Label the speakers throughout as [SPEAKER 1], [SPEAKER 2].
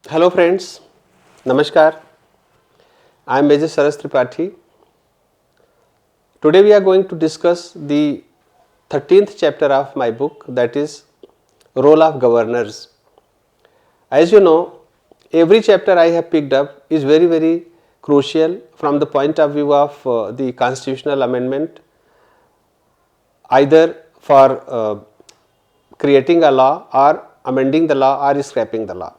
[SPEAKER 1] Hello friends, Namaskar. I am Major Saras Tripathi. Today we are going to discuss the 13th chapter of my book, that is Role of Governors. As you know, every chapter I have picked up is very crucial from the point of view of the constitutional amendment, either for creating a law or amending the law or scrapping the law.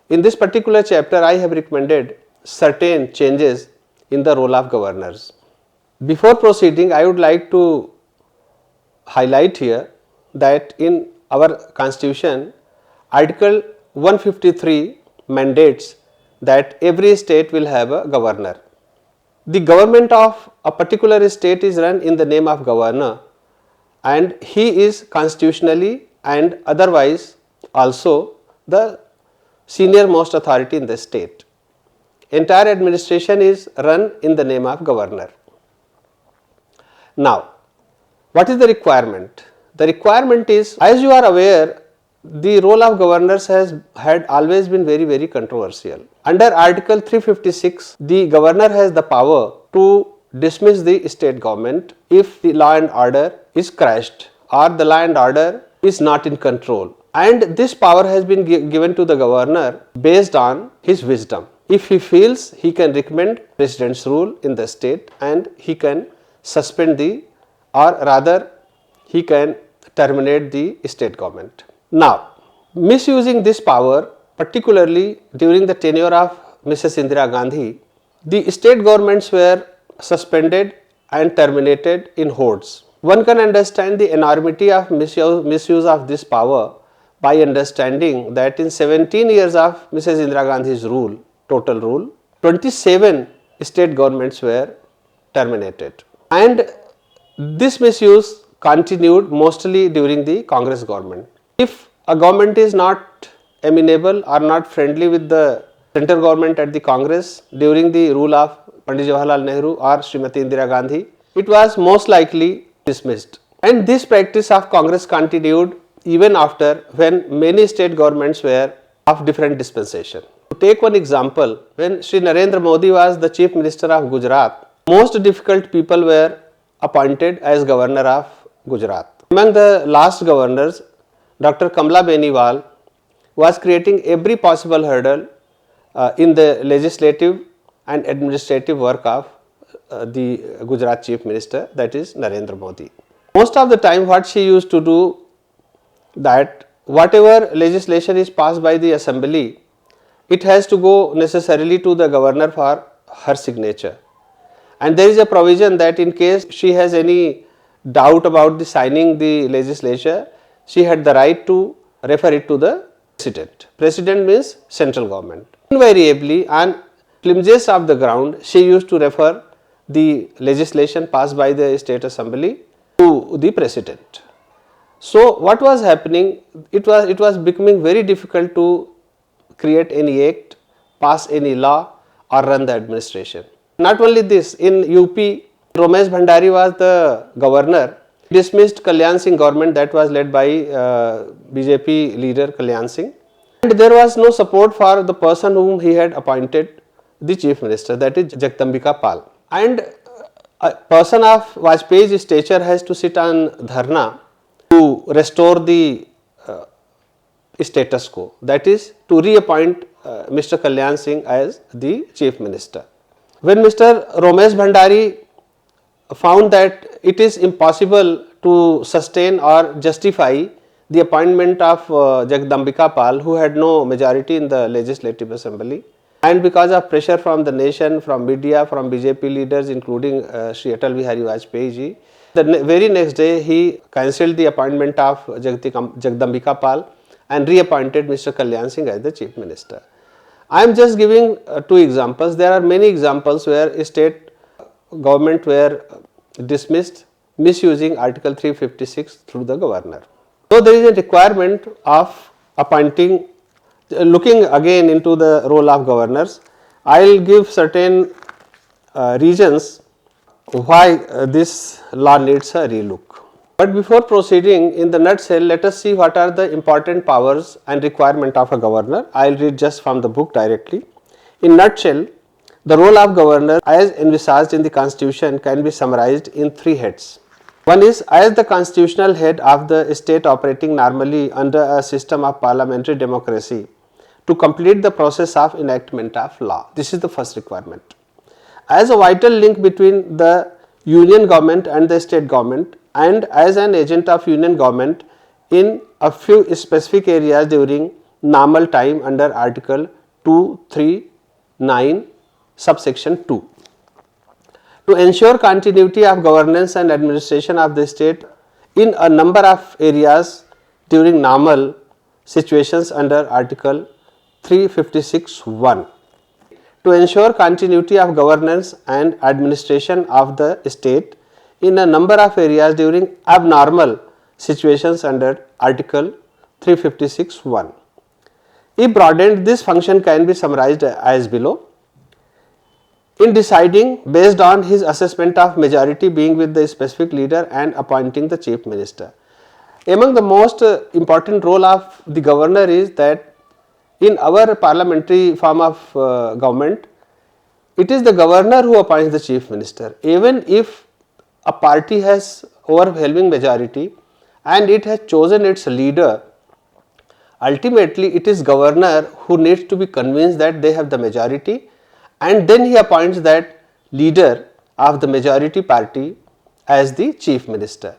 [SPEAKER 1] In this particular chapter, I have recommended certain changes in the role of governors. Before proceeding, I would like to highlight here that in our constitution, Article 153 mandates that every state will have a governor. The government of a particular state is run in the name of governor, and he is constitutionally and otherwise also the senior most authority in the state. Entire administration is run in the name of governor. Now, what is the requirement? The requirement is, as you are aware, the role of governors had always been very controversial. Under Article 356, the governor has the power to dismiss the state government if the law and order is crashed or the law and order is not in control. And this power has been given to the governor based on his wisdom. If he feels, he can recommend president's rule in the state and he can suspend or rather he can terminate the state government. Now, misusing this power, particularly during the tenure of Mrs. Indira Gandhi, the state governments were suspended and terminated in hordes. One can understand the enormity of misuse of this power by understanding that in 17 years of Mrs. Indira Gandhi's rule, total rule, 27 state governments were terminated. And this misuse continued mostly during the Congress government. If a government is not amenable or not friendly with the central government at the Congress during the rule of Pandit Jawaharlal Nehru or Srimati Indira Gandhi, it was most likely dismissed. And this practice of Congress continued even after, when many state governments were of different dispensation. To take one example, when Sri Narendra Modi was the Chief Minister of Gujarat, most difficult people were appointed as Governor of Gujarat. Among the last governors, Dr. Kamla Beniwal was creating every possible hurdle in the legislative and administrative work of the Gujarat Chief Minister, that is Narendra Modi. Most of the time what she used to do, that whatever legislation is passed by the assembly, it has to go necessarily to the governor for her signature. And there is a provision that in case she has any doubt about the signing the legislature, she had the right to refer it to the president. President means central government. Invariably, on flimsiest of the ground, she used to refer the legislation passed by the state assembly to the president. So what was happening? It was becoming very difficult to create any act, pass any law or run the administration. Not only this, in UP, Ramesh Bhandari was the governor, dismissed Kalyan Singh government that was led by BJP leader Kalyan Singh, and there was no support for the person whom he had appointed the chief minister, that is Jagdambika Pal. And a person of Vajpayee's stature has to sit on dharna to restore the status quo, that is to reappoint Mr. Kalyan Singh as the chief minister. When Mr. Ramesh Bhandari found that it is impossible to sustain or justify the appointment of Jagdambika Pal, who had no majority in the legislative assembly, and because of pressure from the nation, from media, from BJP leaders including Shri Atal Bihari Vajpayee ji, the very next day he cancelled the appointment of Jagdambika Pal and reappointed Mr. Kalyan Singh as the chief minister. I am just giving two examples. There are many examples where state government were dismissed misusing Article 356 through the governor. So there is a requirement of appointing, looking again into the role of governors, I will give certain reasons why this law needs a relook. But before proceeding in the nutshell, let us see what are the important powers and requirement of a governor. I will read just from the book directly. In nutshell, the role of governor as envisaged in the constitution can be summarized in three heads. One is as the constitutional head of the state operating normally under a system of parliamentary democracy to complete the process of enactment of law. This is the first requirement. As a vital link between the union government and the state government, and as an agent of union government in a few specific areas during normal time under article 239 subsection 2. To ensure continuity of governance and administration of the state in a number of areas during normal situations under article 356(1). To ensure continuity of governance and administration of the state in a number of areas during abnormal situations under article 356(1). If broadened, this function can be summarized as below. In deciding based on his assessment of majority being with the specific leader and appointing the chief minister. Among the most important role of the governor is that in our parliamentary form of government, it is the governor who appoints the chief minister. Even if a party has overwhelming majority and it has chosen its leader, ultimately it is governor who needs to be convinced that they have the majority, and then he appoints that leader of the majority party as the chief minister.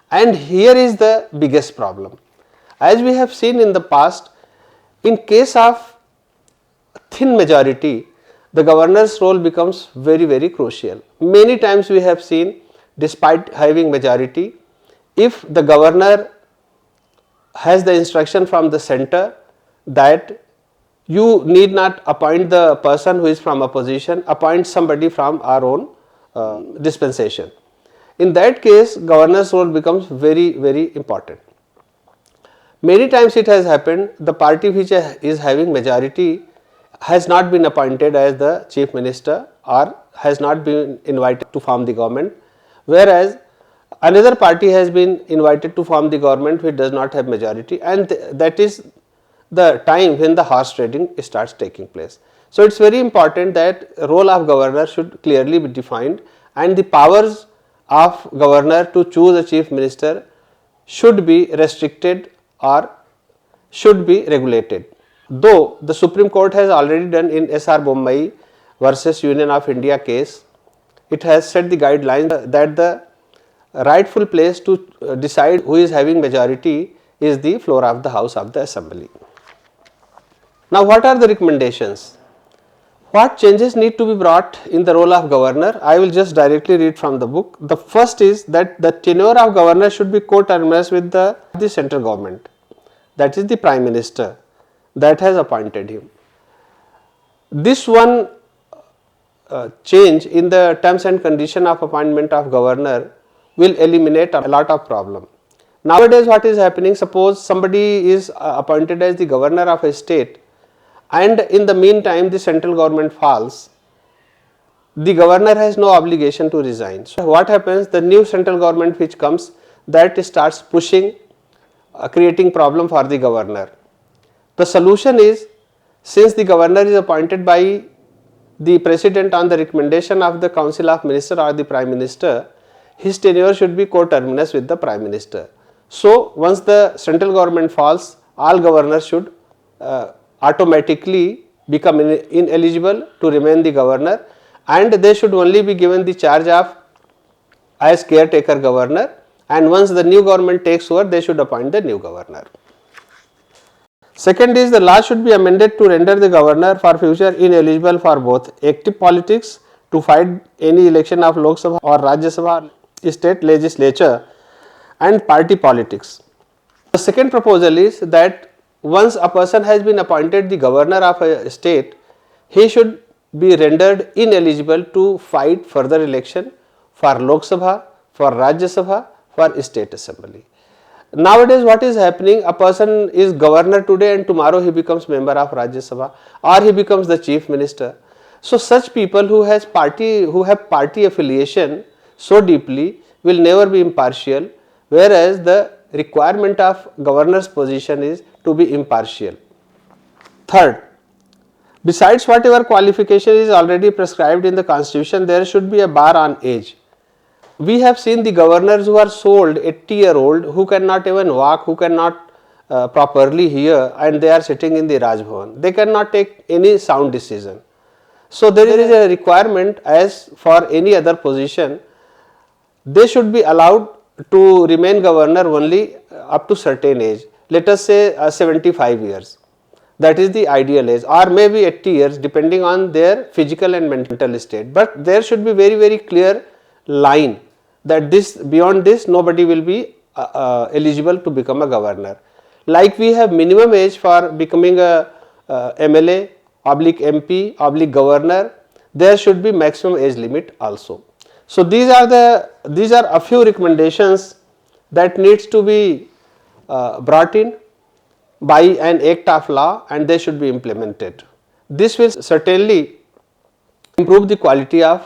[SPEAKER 1] And here is the biggest problem. As we have seen in the past, in case of thin majority, the governor's role becomes very crucial. Many times we have seen, despite having majority, if the governor has the instruction from the center that you need not appoint the person who is from opposition, appoint somebody from our own dispensation. In that case, governor's role becomes very important. Many times it has happened, the party which is having majority has not been appointed as the chief minister or has not been invited to form the government, whereas another party has been invited to form the government which does not have majority, and that is the time when the horse trading starts taking place. So, it is very important that role of governor should clearly be defined, and the powers of governor to choose a chief minister should be restricted or should be regulated. Though the Supreme Court has already done in S.R. Bommai versus Union of India case, it has set the guidelines that the rightful place to decide who is having majority is the floor of the House of the Assembly. Now, what are the recommendations? What changes need to be brought in the role of governor? I will just directly read from the book. The first is that the tenure of governor should be coterminous with the central government, that is the prime minister that has appointed him. This one change in the terms and condition of appointment of governor will eliminate a lot of problem. Nowadays what is happening, suppose somebody is appointed as the governor of a state and in the meantime the central government falls, the governor has no obligation to resign. So, what happens, the new central government which comes, that starts pushing, creating problem for the governor. The solution is, since the governor is appointed by the president on the recommendation of the council of minister or the prime minister, his tenure should be coterminous with the prime minister. So, once the central government falls, all governors should automatically become ineligible to remain the governor, and they should only be given the charge of as caretaker governor, and once the new government takes over, they should appoint the new governor. Second is, the law should be amended to render the governor for future ineligible for both active politics to fight any election of Lok Sabha or Rajya Sabha, state legislature, and party politics. The second proposal is that once a person has been appointed the governor of a state, he should be rendered ineligible to fight further election for Lok Sabha, for Rajya Sabha, for state assembly. Nowadays what is happening, a person is governor today and tomorrow he becomes member of Rajya Sabha or he becomes the chief minister. So, such people who have party affiliation so deeply will never be impartial, whereas the requirement of governor's position is to be impartial. Third, besides whatever qualification is already prescribed in the constitution, there should be a bar on age. We have seen the governors who are sold 80-year-old who cannot even walk, who cannot properly hear, and they are sitting in the Raj Bhavan. They cannot take any sound decision. So there is a requirement as for any other position, they should be allowed to remain governor only up to certain age. Let us say 75 years. That is the ideal age, or maybe 80 years depending on their physical and mental state. But there should be very clear line that this, beyond this, nobody will be eligible to become a governor. Like we have minimum age for becoming a MLA, oblique MP, oblique governor, there should be maximum age limit also. So these are a few recommendations that needs to be brought in by an act of law, and they should be implemented. This will certainly improve the quality of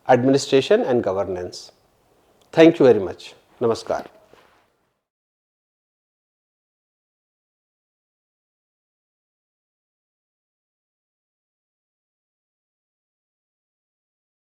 [SPEAKER 1] administration and governance. Thank you very much. Namaskar.